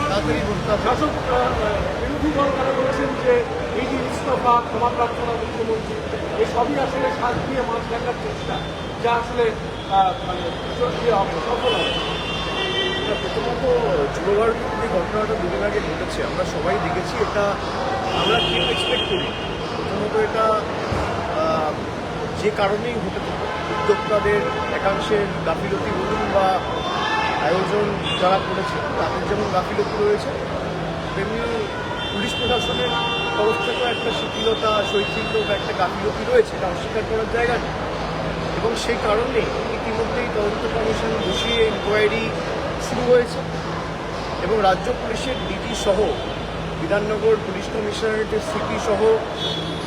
তাড়াতাড়ি বলতে হবে। শাসক বিরোধী দল তারা বলেছেন যে এই যে ইস্তফা, ক্ষমা প্রার্থনা মুখ্যমন্ত্রী, এই সবই আসলে শ্বাস দিয়ে মাছ দেখার চেষ্টা, যা আসলে মানে সফল হবে। প্রথমত যুবভারতীর যে ঘটনাটা দুদিন আগে ঘটেছে আমরা সবাই দেখেছি, এটা আমরা কেউ এক্সপেক্ট করি। প্রথমত এটা যে কারণেই হতে থাকে, উদ্যোক্তাদের একাংশের গাফিলতি বলুন বা আয়োজন যারা করেছে তাদের যেমন গাফিলতি রয়েছে, তেমনি পুলিশ প্রশাসনের তরফ থেকেও একটা শিথিলতা, শৈথিল্য বা একটা গাফিলতি রয়েছে, এটা অস্বীকার করার জায়গা নেই। এবং সেই কারণেই ইতিমধ্যেই তদন্ত কমিশন বসিয়ে ইনকোয়ারি শুরু হয়েছে এবং রাজ্য পুলিশের ডিজি সহ বিধাননগর পুলিশ কমিশনারেটের সিপি সহ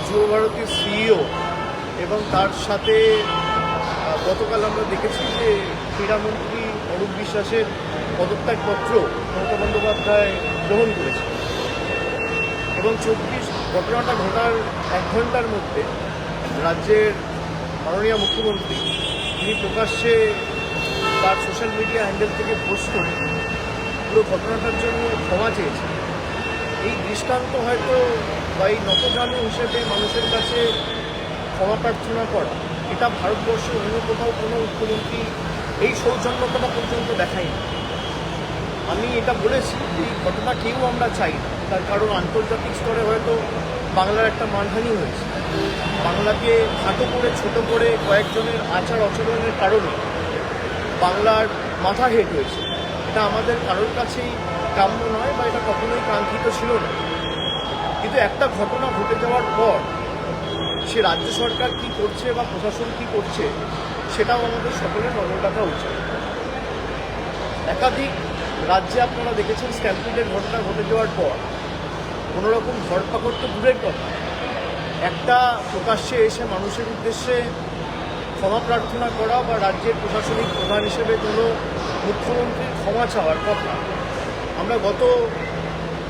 যুবভারতীর সিইও এবং তার সাথে গতকাল আমরা দেখেছি যে ক্রীড়ামন্ত্রী অরূপ বিশ্বাসের পদত্যাগপত্র মমতা বন্দ্যোপাধ্যায় গ্রহণ করেছে এবং ঘটনাটা ঘটার 1 ঘন্টার মধ্যে রাজ্যের মাননীয় মুখ্যমন্ত্রী তিনি প্রকাশ্যে তার সোশ্যাল মিডিয়া হ্যান্ডেল থেকে পোস্ট করে পুরো ঘটনাটার জন্য ক্ষমা চেয়েছে। এই দৃষ্টান্ত হয়তো বা এই নতজানু হিসেবে মানুষের কাছে ক্ষমা প্রার্থনা করা, এটা ভারতবর্ষে অন্য কোথাও কোনো মুখ্যমন্ত্রী এই সৌজন্যতাটা পর্যন্ত দেখায়নি। আমি এটা বলেছি যে এই ঘটনা কেউ আমরা চাই না, তার কারণ আন্তর্জাতিক স্তরে হয়তো বাংলার একটা মানহানি হয়েছে। বাংলাকে খাটো করে ছোট করে কয়েকজনের আচার আচরণের কারণে বাংলার মাথা হেট হয়েছে। এটা আমাদের কারোর কাছেই কাম্য নয় বা এটা কখনোই কাঙ্ক্ষিত ছিল না। কিন্তু একটা ঘটনা ঘটে যাওয়ার পর সে রাজ্য সরকার কী করছে বা প্রশাসন কী করছে সেটাও আমাদের সকলের নজর রাখা উচিত। একাধিক রাজ্যে আপনারা দেখেছেন স্ট্যাম্পিডের ঘটনা ঘটে যাওয়ার পর কোনোরকম ধরপাকড় তো দূরের কথা, একটা প্রকাশ্যে এসে মানুষের উদ্দেশ্যে ক্ষমা প্রার্থনা করা বা রাজ্যের প্রশাসনিক প্রধান হিসেবে কোনো মুখ্যমন্ত্রীর ক্ষমা চাওয়ার কথা আমরা গত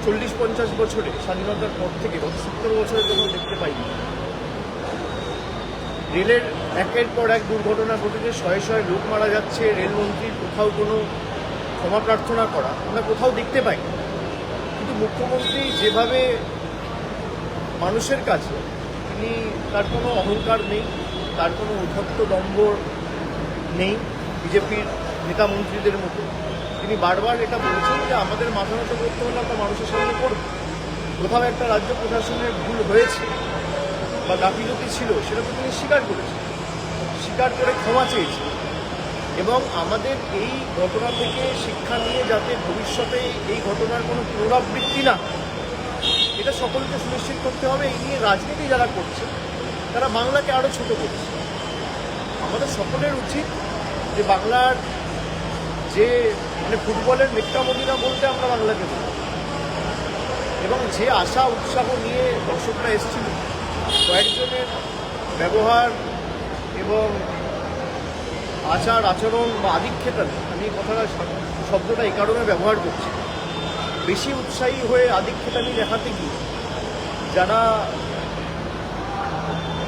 40-50 বছরে স্বাধীনতার পর থেকে গত 70 বছরে কোনো দেখতে পাইনি। রেলের একের পর এক দুর্ঘটনা ঘটেছে, শয়ে শয়ে লোক মারা যাচ্ছে, রেলমন্ত্রীর কোথাও কোনো ক্ষমা প্রার্থনা করা আমরা কোথাও দেখতে পাই। কিন্তু মুখ্যমন্ত্রী যেভাবে মানুষের কাছে তিনি, তার কোনো অহংকার নেই, তার কোনো উদ্ধত্ত দম্ভ নেই বিজেপির নেতা মন্ত্রীদের মতো। তিনি বারবার এটা বলেছেন যে আমাদের মাথা নত করতে হলে আমরা মানুষের সামনে করব। কোথাও একটা রাজ্য প্রশাসনের ভুল হয়েছে বা গাফিলতি ছিল সেটা তো তিনি স্বীকার করেছেন, স্বীকার করে ক্ষমা চেয়েছেন এবং আমাদের এই ঘটনা থেকে শিক্ষা নিয়ে যাতে ভবিষ্যতে এই ঘটনার কোনো পুনরাবৃত্তি না হয় এটা সকলকে সুনিশ্চিত করতে হবে। এই নিয়ে রাজনীতি যারা করছে তারা বাংলাকে আরও ছোট করছে। আমাদের সকলের উচিত যে বাংলার যে মানে ফুটবলের মেক্কা মদিনা বলতে আমরা বাংলাকে বলি এবং যে আশা উৎসাহ নিয়ে দর্শকরা এসেছিল, কয়েকজনের ব্যবহার এবং আচার আচরণ বা আধিক্যেতামি, আমি কথাটা শব্দটা এই কারণে ব্যবহার করছি, বেশি উৎসাহী হয়ে আধিক্যেতামি দেখাতে গিয়ে যারা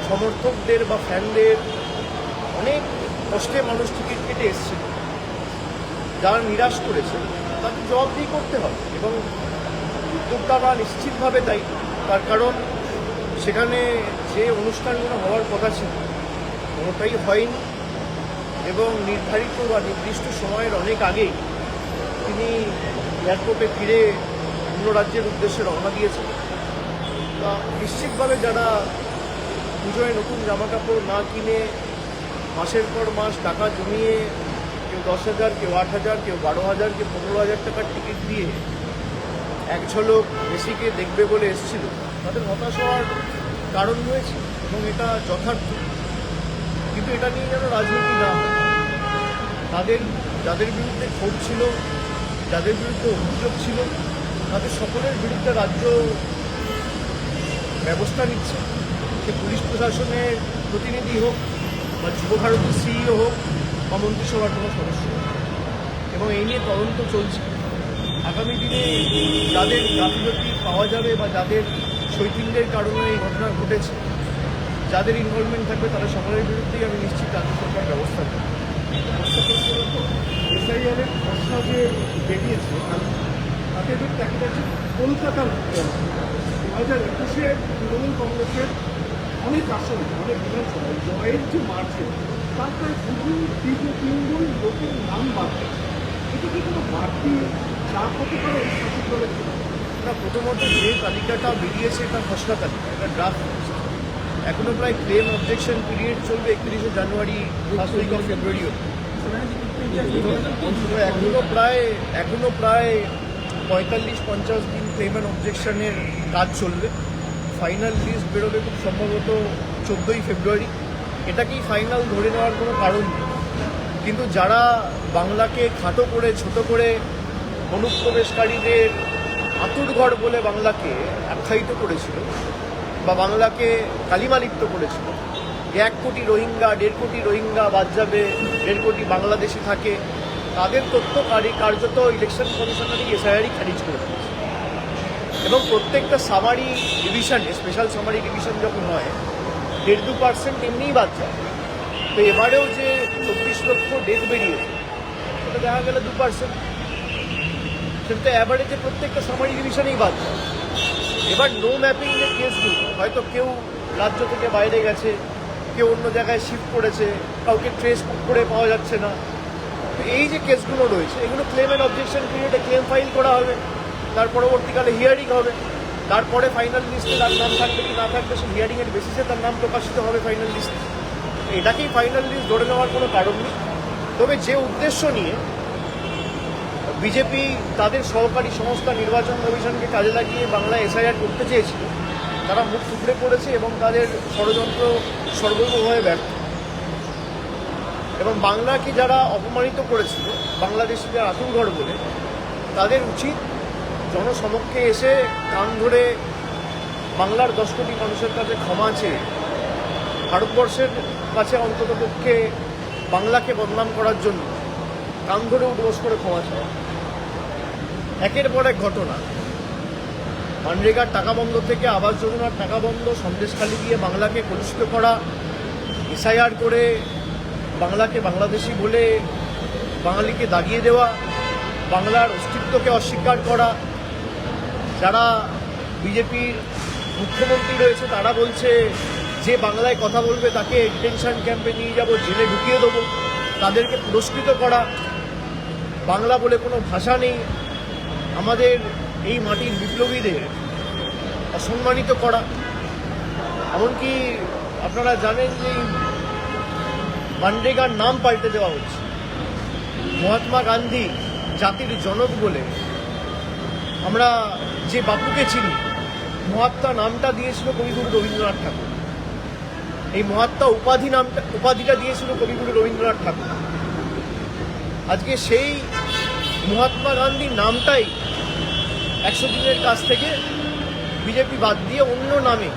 সমর্থকদের বা ফ্যানদের অনেক কষ্টে মানুষ টিকিট কেটে এসছে, যারা নিরাশ করেছে তাদের জবাবদিহি করতে হবে এবং উদ্যোক্তারা নিশ্চিতভাবে দায়ী। তার কারণ সেখানে যে অনুষ্ঠানগুলো হওয়ার কথা ছিল কোনোটাই হয়নি এবং নির্ধারিত বা নির্দিষ্ট সময়ের অনেক আগেই তিনি এয়ারপোর্টে ফিরে অন্য রাজ্যের উদ্দেশ্যে রওনা দিয়েছেন। তা নিশ্চিতভাবে যারা পুজোয় নতুন জামাকাপড় না কিনে মাসের পর মাস টাকা জমিয়ে কেউ 10,000, কেউ 8,000, কেউ 12,000, কেউ 15,000 টাকার টিকিট দিয়ে এক ঝলক মেসিকে দেখবে বলে এসেছিল, তাদের হতাশ হওয়ার কারণ রয়েছে এবং এটা যথার্থ। কিন্তু এটা নিয়ে যেন রাজনীতি না হয়। তাদের যাদের বিরুদ্ধে ক্ষোভ ছিল, যাদের বিরুদ্ধে অভিযোগ ছিল, তাদের সকলের বিরুদ্ধে রাজ্য ব্যবস্থা নিচ্ছে। সে পুলিশ প্রশাসনের প্রতিনিধি হোক বা যুবভারতীর সিইও হোক বা মন্ত্রিসভার কোনো সদস্য হোক, এবং এই নিয়ে তদন্ত চলছে। আগামী দিনে যাদের গাফিলতি পাওয়া যাবে বা যাদের শৈথিল্যের কারণে এই ঘটনা ঘটেছে, যাদের ইনভলভমেন্ট থাকবে তারা সকলের বিরুদ্ধেই আমি নিশ্চিত রাজ্য সরকার ব্যবস্থা করবে। এসআইআরের ঘোষণা যে বেরিয়েছে, তাতে এবার দেখা যাচ্ছে কলকাতার 2021-এ তৃণমূল কংগ্রেসের অনেক আসন, অনেক বিধানসভায় জয়ের যে মার্জিন তার প্রায় তিনগুণ লোকের নাম বাদ গেছে। এটা কি কোনো বাড়তি চাপ হতে পারে এই শাসক দলের জন্য? না, প্রথমত যে তালিকাটা বেরিয়েছে এটা খসড়া তালিকা, এটা ড্রাফট লিস্ট। এখনো প্রায় ক্লেম অবজেকশন পিরিয়ড চলবে 31শে জানুয়ারি, ফার্স্ট উইক অফ ফেব্রুয়ারি অবধি। এখনো প্রায় 45-50 দিন ক্লেম অ্যান্ড অবজেকশনের কাজ চলবে। ফাইনাল লিস্ট বেরোবে খুব সম্ভবত 14ই ফেব্রুয়ারি। এটাকেই ফাইনাল ধরে নেওয়ার কোনো কারণ নেই। কিন্তু যারা বাংলাকে খাটো করে ছোট করে অনুপ্রবেশকারীদের আতুরঘর বলে বাংলাকে আখ্যায়িত করেছিল বা বাংলাকে কালিমালিপ্ত করেছিল, 1 কোটি রোহিঙ্গা 1.5 কোটি রোহিঙ্গা বাদ যাবে, 1.5 কোটি বাংলাদেশি থাকে, তাদের তথ্য কার্যত ইলেকশন কমিশনারই এসআইআরই খারিজ করে দিয়েছে। এবং প্রত্যেকটা সামারি ডিভিশনে, স্পেশাল সামারি ডিভিশন যখন হয় 1.5-2% এমনিই বাদ যায়। তো এবারেও যে 24 লক্ষ ডেথ বেরিয়েছে সেটা দেখা গেল 2%, সেটা তো অ্যাভারেজে প্রত্যেকটা সামারি ডিভিশনেই বাদ যায়। এবার নো ম্যাপিং যে কেসগুলো, হয়তো কেউ রাজ্য থেকে বাইরে গেছে, কেউ অন্য জায়গায় শিফট করেছে, কাউকে ট্রেস করে পাওয়া যাচ্ছে না, তো এই যে কেসগুলো রয়েছে এগুলো ক্লেম অ্যান্ড অবজেকশন পিরিয়ডে ক্লেম ফাইল করা হবে, তার পরবর্তীকালে হিয়ারিং হবে, তারপরে ফাইনাল লিস্টে তার নাম থাকবে কি না থাকবে সেই হিয়ারিংয়ের বেসিসে তার নাম প্রকাশিত হবে ফাইনাল লিস্টে। এটাকেই ফাইনাল লিস্ট ধরে নেওয়ার কোনো কারণ নেই। তবে যে উদ্দেশ্য নিয়ে বিজেপি তাদের সহকারী সংস্থা নির্বাচন কমিশনকে কাজে লাগিয়ে বাংলায় এসআইআর করতে চেয়েছিল, তারা মুখ টুকরে পড়েছে এবং তাদের ষড়যন্ত্র সর্বতভাবে ব্যর্থ। এবং বাংলাকে যারা অপমানিত করেছিল, বাংলাদেশিদের আতুরঘর বলে, তাদের উচিত জনসমক্ষে এসে কান ধরে বাংলার 10 কোটি মানুষের কাছে ক্ষমা চেয়ে ভারতবর্ষের কাছে অন্ততপক্ষে বাংলাকে বদনাম করার জন্য কান ধরে উদ্বোস করে ক্ষমা চাওয়া। একের পর এক ঘটনা, মানরেগার টাকা বন্ধ থেকে আবাস যোজনার টাকা বন্ধ, সন্দেশখালি দিয়ে বাংলাকে কলুষিত করা, এসআইআর করে বাংলাকে বাংলাদেশি বলে বাঙালিকে দাগিয়ে দেওয়া, বাংলার অস্তিত্বকে অস্বীকার করা। যারা বিজেপির মুখ্যমন্ত্রী রয়েছে তারা বলছে যে বাংলায় কথা বলবে তাকে ডিটেনশন ক্যাম্পে নিয়ে যাব, জেলে ঢুকিয়ে দেবো, তাদেরকে পুরস্কৃত করা। বাংলা বলে কোনো ভাষা নেই, আমাদের এই মাটির বিপ্লবীদের অসম্মানিত করা। এমনকি আপনারা জানেন যে মানরেগার নাম পাল্টে দেওয়া হচ্ছে। মহাত্মা গান্ধী জাতির জনক বলে আমরা যে বাপুকে চিনি, মহাত্মা নামটা দিয়েছিল কবিগুরু রবীন্দ্রনাথ ঠাকুর। এই মহাত্মা উপাধিটা দিয়েছিল কবিগুরু রবীন্দ্রনাথ ঠাকুর। আজকে সেই মহাত্মা গান্ধীর নামটাই 100 দিনের কাছ থেকে বিজেপি বাদ দিয়ে অন্য নামে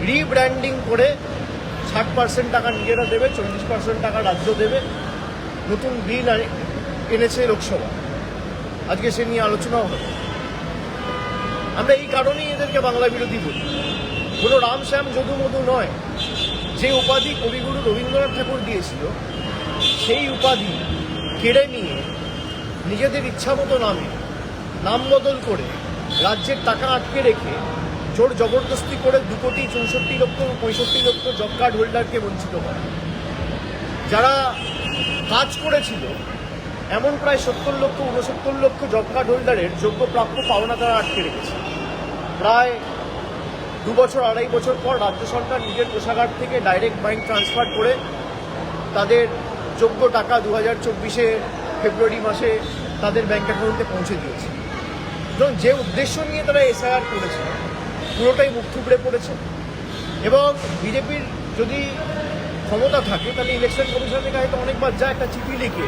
রিব্র্যান্ডিং করে 60% টাকা নিজেরা দেবে, 40% টাকা রাজ্য দেবে, নতুন বিল এনেছে লোকসভা। আজকে সে নিয়ে আলোচনাও হবে। আমরা এই কারণেই এদেরকে বাংলা বিরোধী বলি। কোনো রাম শ্যাম যদু মধু নয়। যে উপাধি কবিগুরু রবীন্দ্রনাথ ঠাকুর দিয়েছিল সেই উপাধি কেড়ে নিয়ে নিজেদের ইচ্ছামতো নাম বদল করে রাজ্যের টাকা আটকে রেখে জোর জবরদস্তি করে 2,64,65,00,000 জব কার্ড হোল্ডারকে বঞ্চিত করে। যারা কাজ করেছিল এমন প্রায় 70,00,000-69,00,000 জব কার্ড হোল্ডারের যোগ্য প্রাপ্য পাওনা তারা আটকে রেখেছে। প্রায় 2 বছর 2.5 বছর পর রাজ্য সরকার নিজের কোষাগার থেকে ডাইরেক্ট ব্যাংক ট্রান্সফার করে তাদের যোগ্য টাকা 2024 ফেব্রুয়ারি মাসে তাদের ব্যাংক অ্যাকাউন্টে পৌঁছে দিয়েছে। এবং যে উদ্দেশ্য নিয়ে তারা এসআইআর করেছে পুরোটাই মুখ থুবড়ে পড়েছে। এবং বিজেপির যদি ক্ষমতা থাকে তাহলে ইলেকশন কমিশনের কাছে অনেকবার যায় একটা চিঠি লিখে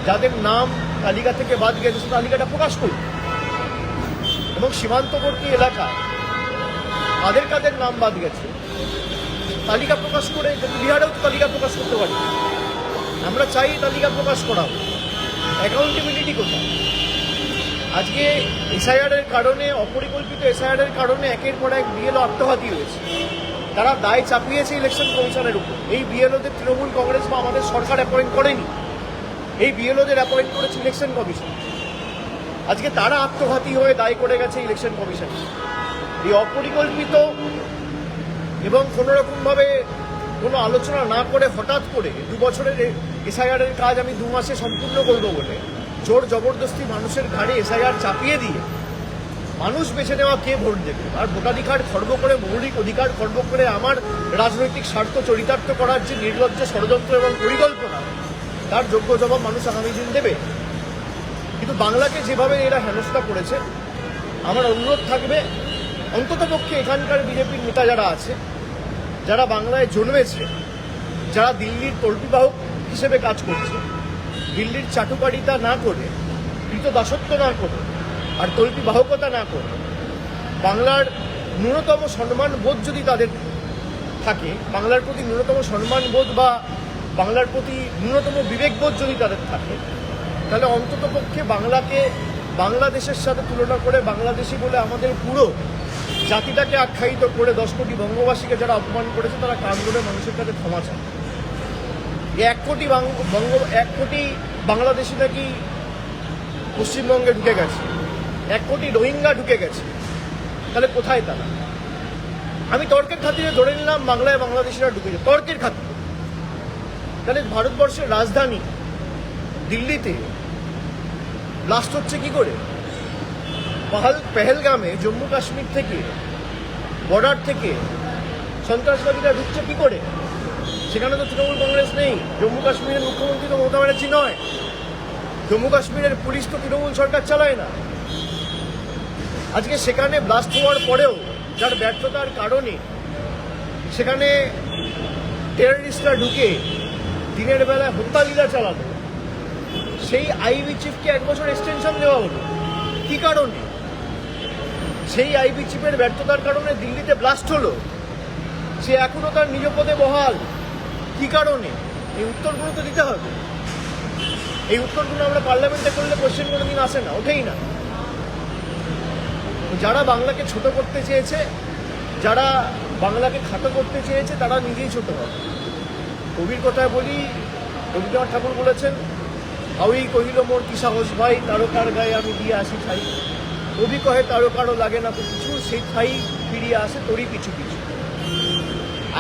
যাদের নাম তালিকা থেকে বাদ গেছে সে তালিকাটা প্রকাশ করবে। এবং সীমান্তবর্তী এলাকায় কাদের নাম বাদ গেছে তালিকা প্রকাশ করে, বিহারেও তো তালিকা প্রকাশ করতে পারি। আমরা চাই তালিকা প্রকাশ করা, অ্যাকাউন্টেবিলিটি কোথায়? আজকে এসআইআরের কারণে, অপরিকল্পিত এসআইআরের কারণে একের পর এক বিএলও আত্মঘাতী হয়েছে। তারা দায় চাপিয়েছে ইলেকশন কমিশনের উপর। এই বিএলওদের তৃণমূল কংগ্রেস বা আমাদের সরকার অ্যাপয়েন্ট করেনি, এই বিএলওদের অ্যাপয়েন্ট করেছে ইলেকশন কমিশন। আজকে তারা আত্মঘাতী হয়ে দায়ী করে গেছে ইলেকশন কমিশন। এই অপরিকল্পিত এবং কোনো রকমভাবে কোনো আলোচনা না করে হঠাৎ করে 2 বছরের এসআইআর এর কাজ আমি 2 মাসে সম্পূর্ণ করবো বলে জোর জবরদস্তি মানুষের ঘাড়ে এসআইআর চাপিয়ে দিয়ে মানুষ বেছে নেওয়া কে ভোট দেবে, আর ভোটাধিকার খর্ব করে, মৌলিক অধিকার খর্ব করে আমার রাজনৈতিক স্বার্থ চরিতার্থ করার যে নির্লজ্জ ষড়যন্ত্র এবং পরিকল্পনা, তার যোগ্য জবাব মানুষ আগামী দিন দেবে। কিন্তু বাংলাকে যেভাবে এরা হেনস্থা করেছে, আমার অনুরোধ থাকবে অন্ততপক্ষে এখানকার বিজেপির নেতা যারা আছে, যারা বাংলায় জন্মেছে, যারা দিল্লির তল্পিবাহক হিসেবে কাজ করছে, দিল্লির চাটুকারিতা না করে, কৃতদাসত্ব না করে আর তল্পিবাহকতা না করে বাংলার ন্যূনতম সম্মান বোধ যদি তাদের থাকে, বাংলার প্রতি ন্যূনতম সম্মান বোধ বা বাংলার প্রতি ন্যূনতম বিবেকবোধ যদি তাদের থাকে, তাহলে অন্ততপক্ষে বাংলাকে বাংলাদেশের সাথে তুলনা করে বাংলাদেশি বলে আমাদের পুরো জাতিটাকে আখ্যায়িত করে 10 কোটি বঙ্গবাসীকে যারা অপমান করেছে তারা কান ধরে মানুষের কাছে ক্ষমা চায়। 1 কোটি বাংলাদেশি নাকি পশ্চিমবঙ্গে ঢুকে গেছে, 1 কোটি রোহিঙ্গা ঢুকে গেছে, তাহলে কোথায় তারা? আমি তর্কের খাতিরে ধরে নিলাম বাংলায় বাংলাদেশিরা ঢুকেছে, তর্কের খাতিরে। তাহলে ভারতবর্ষের রাজধানী দিল্লিতে ব্লাস্ট হচ্ছে কি করে? পেহেলগামে জম্মু কাশ্মীর থেকে, বর্ডার থেকে সন্ত্রাসবাদীরা ঢুকছে কি করে? সেখানে তো তৃণমূল কংগ্রেস নেই। জম্মু কাশ্মীরের মুখ্যমন্ত্রী তো মমতা ব্যানার্জি নয়। জম্মু কাশ্মীরের পুলিশ তো তৃণমূল সরকার চালায় না। আজকে সেখানে ব্লাস্ট হওয়ার পরেও যার ব্যর্থতার কারণে সেখানে টেররিস্টরা ঢুকে দিনের বেলায় হত্যালীলা চালালো, সেই আইবি চিফকে 1 বছর এক্সটেনশন দেওয়া হলো কি কারণে? সেই আইবি চিফের ব্যর্থতার কারণে দিল্লিতে ব্লাস্ট হলো, সে এখনো তার নিজ পদে বহাল কি কারণে? এই উত্তরগুলো তো দিতে হবে। এই উত্তরগুলো আমরা পার্লামেন্টে করলে কোশ্চেন কোনোদিন আসে না, ওঠেই না। যারা বাংলাকে ছোট করতে চেয়েছে, যারা বাংলাকে খাটো করতে চেয়েছে, তারা নিজেই ছোট হবে। কবির কথায় বলি, রবীন্দ্রনাথ ঠাকুর বলেছেন, হাউই কহিল মোর কি সাহস ভাই, তারকার গায়ে আমি দিয়ে আসি ঠাই। কবি কহে তারকারও লাগে না তো কিছু, সেই ঠাই ফিরিয়ে আসে তোরই পিছু পিছু।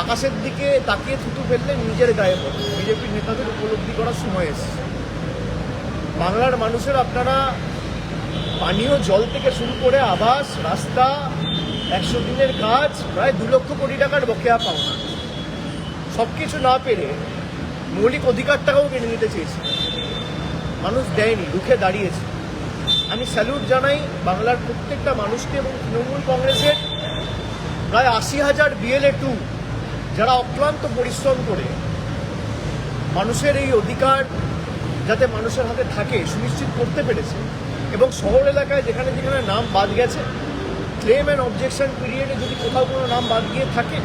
আকাশের দিকে তাকিয়ে থুতু ফেললে নিজের গায়ে পড়ে। বিজেপির নেতাদের উপলব্ধি করার সময় এসেছে। বাংলার মানুষের আপনারা পানীয় জল থেকে শুরু করে আবাস, রাস্তা, 100 দিনের কাজ, প্রায় 2 লক্ষ কোটি টাকার বকেয়া পাওনা, সব কিছু না পেরে মৌলিক অধিকারটাকেও কেড়ে নিতে চেয়েছে। মানুষ দেয়নি, রুখে দাঁড়িয়েছে। আমি স্যালুট জানাই বাংলার প্রত্যেকটা মানুষকে এবং তৃণমূল কংগ্রেসের প্রায় 80,000 BLA2 যারা অক্লান্ত পরিশ্রম করে মানুষের এই অধিকার যাতে মানুষের হাতে থাকে সুনিশ্চিত করতে পেরেছে। এবং শহর এলাকায় যেখানে যেখানে নাম বাদ গেছে, ক্লেম অ্যান্ড অবজেকশন পিরিয়ডে যদি কোথাও কোনো নাম বাদ গিয়ে থাকে,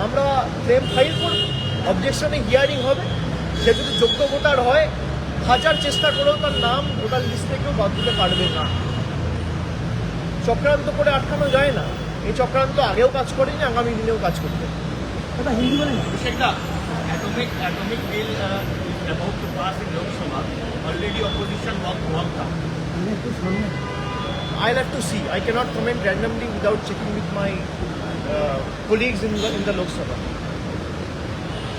আমরা ক্লেম ফাইল করব, অবজেকশনে হিয়ারিং হবে। সে যদি যোগ্য ভোটার হয়, 1000 চেষ্টা করেও তার নাম ভোটার লিস্ট থেকেও বাদ দিতে পারবে না। চক্রান্ত করে আটকানো যায় না। এই চক্রান্ত আগেও কাজ করেনি, আগামী দিনেও কাজ করবে। হিন্দি বলেন। Atomic bill is about to pass in Lok Sabha. Already opposition walked out. I'll have to see. I cannot comment randomly without checking with my colleagues in the Lok Sabha.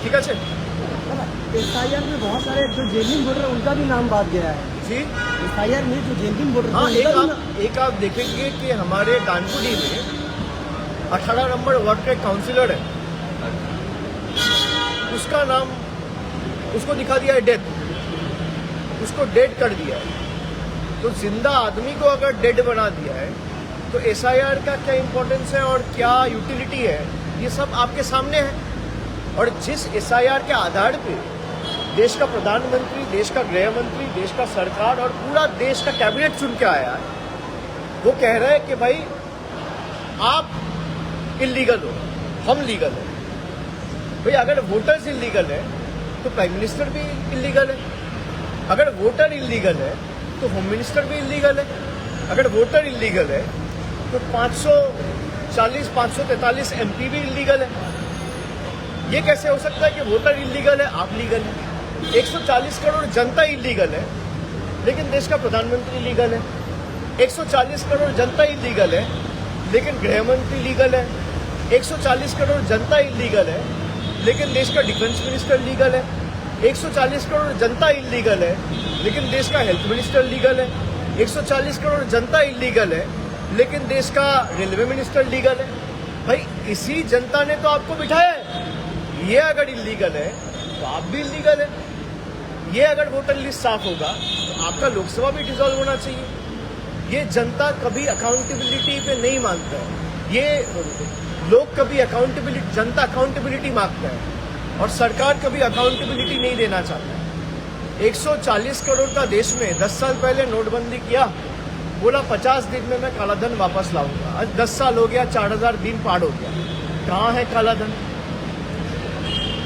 ठीक है? एसआईआर में बहुत सारे जो genuine voter उनका भी नाम बात गया है। जी एसआईआर में जो जेन्युइन वोटर हाँ, एक आप देखेंगे कि हमारे डानकुडी में 18 नंबर वार्ड का काउंसिलर है, उसका नाम, उसको दिखा दिया है डेथ, उसको डेड कर दिया है। तो जिंदा आदमी को अगर डेड बना दिया है तो एसआईआर का क्या इंपॉर्टेंस है और क्या यूटिलिटी है, ये सब आपके सामने है। और जिस एसआईआर के आधार पे देश का प्रधानमंत्री, देश का गृह मंत्री, देश का सरकार और पूरा देश का कैबिनेट चुन के आया है, वो कह रहे हैं कि भाई आप इलीगल हो, हम लीगल है। भाई अगर वोटर्स इलीगल है तो प्राइम मिनिस्टर भी इलीगल है, अगर वोटर इलीगल है तो होम मिनिस्टर भी इलीगल है, अगर वोटर इलीगल है तो 543 MP भी इलीगल है। ये कैसे हो सकता है कि वोटर इलीगल है, आप लीगल है? 140 करोड़ जनता इलीगल है, लेकिन देश का प्रधानमंत्री लीगल है। 140 करोड़ जनता इलीगल है, लेकिन गृह मंत्री लीगल है। 140 करोड़ जनता इलीगल है, लेकिन देश का डिफेंस मिनिस्टर लीगल है। 140 करोड़ जनता इलीगल है, लेकिन देश का हेल्थ मिनिस्टर लीगल है। 140 करोड़ जनता इलीगल है, लेकिन देश का रेलवे मिनिस्टर लीगल है। भाई इसी जनता ने तो आपको बिठाया है। ये अगर इलीगल है तो आप भी इलीगल है। ये अगर वोटर लिस्ट साफ होगा तो आपका लोकसभा भी डिसॉल्व होना चाहिए। ये जनता कभी अकाउंटेबिलिटी पे नहीं मानता है। ये लोग कभी अकाउंटेबिलिटी, जनता अकाउंटेबिलिटी मांगता है और सरकार कभी अकाउंटेबिलिटी नहीं देना चाहता है। 140 करोड़ का देश में 10 साल पहले नोटबंदी किया, बोला 50 दिन में मैं काला धन वापस लाऊंगा। आज 10 साल हो गया, 4000 दिन पार हो गया, कहाँ है काला धन?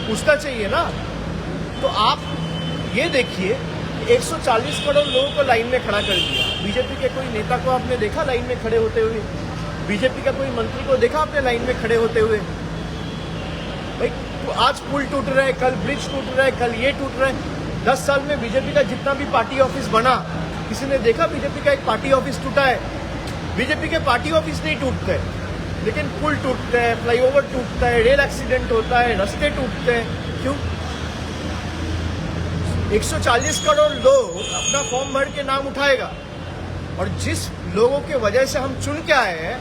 पूछना चाहिए ना। तो आप ये देखिए 140 करोड़ लोगों को लाइन में खड़ा कर दिया। बीजेपी के कोई नेता को आपने देखा लाइन में खड़े होते हुए? बीजेपी का कोई मंत्री को देखा आपने लाइन में खड़े होते हुए? भाई तो आज पुल टूट रहा है, कल ब्रिज टूट रहा है, कल ये टूट रहा है। 10 साल में बीजेपी का जितना भी पार्टी ऑफिस बना, किसी ने देखा बीजेपी का एक पार्टी ऑफिस टूटा है? बीजेपी के पार्टी ऑफिस नहीं टूटते, लेकिन पुल टूटते हैं, फ्लाईओवर टूटता है, रेल एक्सीडेंट होता है, रास्ते टूटते हैं। क्यों? 140 करोड़ लोग अपना फॉर्म भर के नाम उठाएगा, और जिस लोगों के वजह से हम चुन के आए हैं,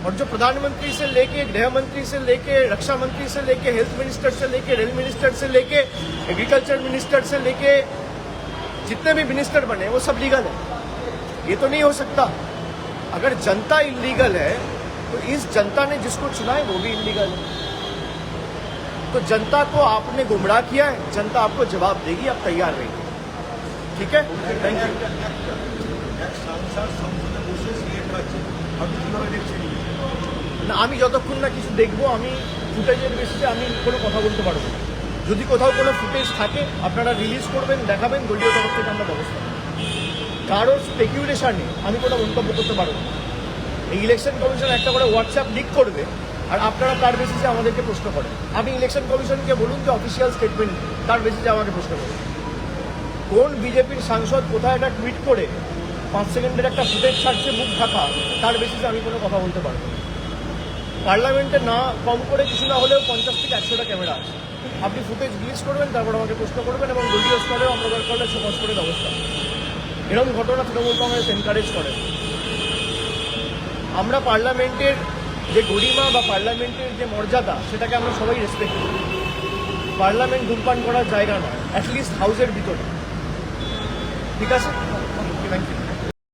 और जो प्रधानमंत्री से लेके, गृह मंत्री से लेके, रक्षा मंत्री से लेके, हेल्थ मिनिस्टर से लेके, रेल मिनिस्टर से लेके, एग्रीकल्चर मिनिस्टर से लेके, जितने भी मिनिस्टर बने वो सब लीगल है। ये तो नहीं हो सकता। अगर जनता इलीगल है तो इस जनता ने जिसको चुना है वो भी इलीगल है। तो जनता को आपने गुमराह किया है, जनता आपको जवाब देगी, आप तैयार रहिए। ठीक है, थैंक यू। না আমি যতক্ষণ না কিছু দেখবো, আমি ফুটেজের বেসিসে আমি কোনো কথা বলতে পারবো না। যদি কোথাও কোনো ফুটেজ থাকে আপনারা রিলিজ করবেন, দেখাবেন, দলীয় তরফ থেকে আমরা ব্যবস্থা নেব। কারোর স্পেকুলেশনে আমি কোনো মন্তব্য করতে পারবো না। এই ইলেকশন কমিশন একটা করে হোয়াটসঅ্যাপ লিক করবে আর আপনারা তার বেসিসে আমাদেরকে প্রশ্ন করেন। আপনি ইলেকশন কমিশনকে বলুন যে অফিসিয়াল স্টেটমেন্ট, তার বেসিসে আমাকে প্রশ্ন করেন। কোন বিজেপির সাংসদ কোথায় একটা টুইট করে 5 সেকেন্ডের একটা ফুটেজ ছাড়ছে মুখ ঢাকা, তার বেসিসে আমি কোনো কথা বলতে পারবো না। পার্লামেন্টে না কম করে কিছু না হলেও 50 থেকে 100টা ক্যামেরা আছে। আপনি ফুটেজ রিলিজ করবেন, তারপর আমাকে প্রশ্ন করবেন, এবং দলীয় স্তরেও আমরা দরকার হলে সমাজ করে ব্যবস্থা। এরকম ঘটনা তৃণমূল কংগ্রেস এনকারেজ করে। আমরা পার্লামেন্টের যে গরিমা বা পার্লামেন্টের যে মর্যাদা, সেটাকে আমরা সবাই রেসপেক্ট করি। পার্লামেন্ট ধূমপান করার জায়গা নয়, অ্যাটলিস্ট হাউসের ভিতরে। ঠিক আছে।